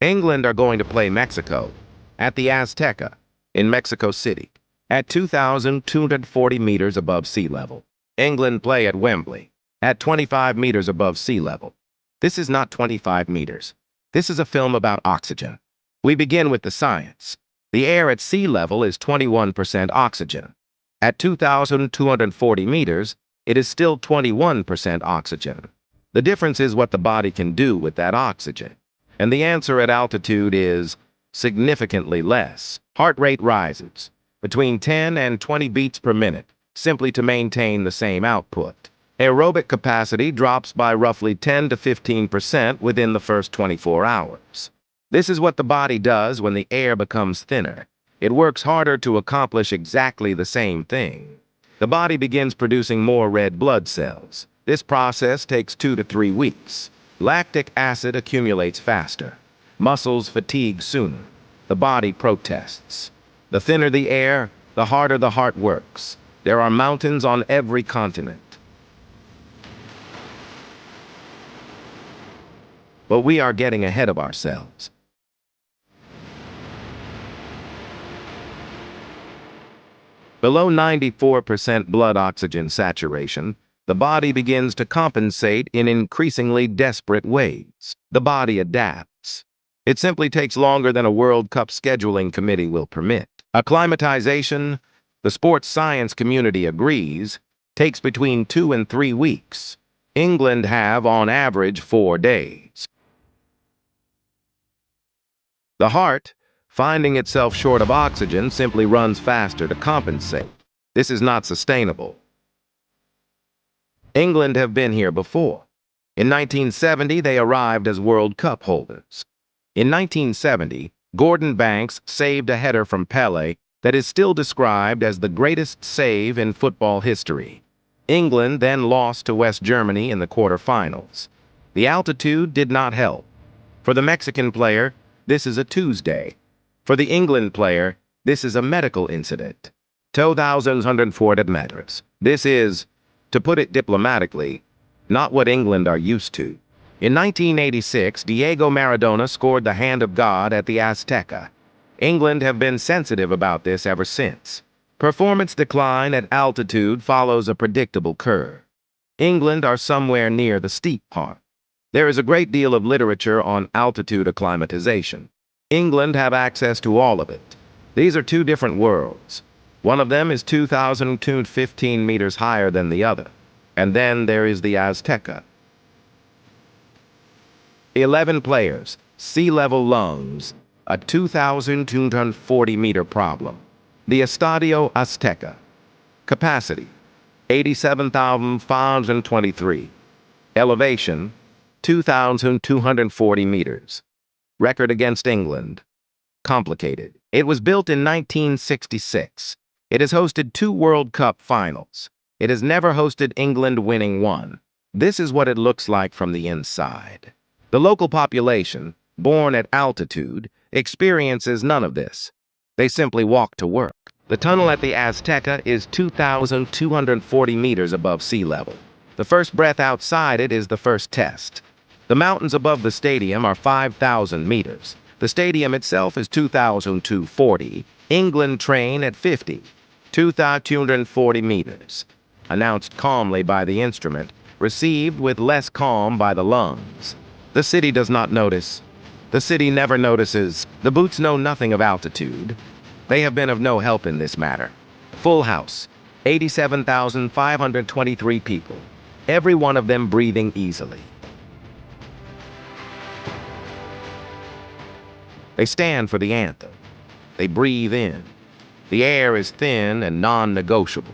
England are going to play Mexico at the Azteca in Mexico City at 2,240 meters above sea level. England play at Wembley at 25 meters above sea level. This is not 25 meters. This is a film about oxygen. We begin with the science. The air at sea level is 21% oxygen. At 2,240 meters, it is still 21% oxygen. The difference is what the body can do with that oxygen. And the answer at altitude is significantly less. Heart rate rises between 10 and 20 beats per minute, simply to maintain the same output. Aerobic capacity drops by roughly 10 to 15% within the first 24 hours. This is what the body does when the air becomes thinner. It works harder to accomplish exactly the same thing. The body begins producing more red blood cells. This process takes 2 to 3 weeks. Lactic acid accumulates faster. Muscles fatigue sooner. The body protests. The thinner the air, the harder the heart works. There are mountains on every continent. But we are getting ahead of ourselves. Below 94% blood oxygen saturation, the body begins to compensate in increasingly desperate ways. The body adapts. It simply takes longer than a World Cup scheduling committee will permit. Acclimatization, the sports science community agrees, takes between 2 and 3 weeks. England have, on average, 4 days. The heart, finding itself short of oxygen, simply runs faster to compensate. This is not sustainable. England have been here before. In 1970, they arrived as World Cup holders. In 1970, Gordon Banks saved a header from Pelé that is still described as the greatest save in football history. England then lost to West Germany in the quarterfinals. The altitude did not help. For the Mexican player, this is a Tuesday. For the England player, this is a medical incident. 2,140 meters. This is, to put it diplomatically, not what England are used to. In 1986, Diego Maradona scored the hand of God at the Azteca. England have been sensitive about this ever since. Performance decline at altitude follows a predictable curve. England are somewhere near the steep part. There is a great deal of literature on altitude acclimatization. England have access to all of it. These are two different worlds. One of them is 2,215 meters higher than the other. And then there is the Azteca. 11 players, sea-level lungs, a 2,240-meter problem. The Estadio Azteca. Capacity, 87,523. Elevation, 2,240 meters. Record against England. Complicated. It was built in 1966. It has hosted 2 World Cup finals. It has never hosted England winning one. This is what it looks like from the inside. The local population, born at altitude, experiences none of this. They simply walk to work. The tunnel at the Azteca is 2,240 meters above sea level. The first breath outside it is the first test. The mountains above the stadium are 5,000 meters. The stadium itself is 2,240. England train at 50. 2,240 meters. Announced calmly by the instrument, received with less calm by the lungs. The city does not notice. The city never notices. The boots know nothing of altitude. They have been of no help in this matter. Full house, 87,523 people, every one of them breathing easily. They stand for the anthem. They breathe in. The air is thin and non-negotiable.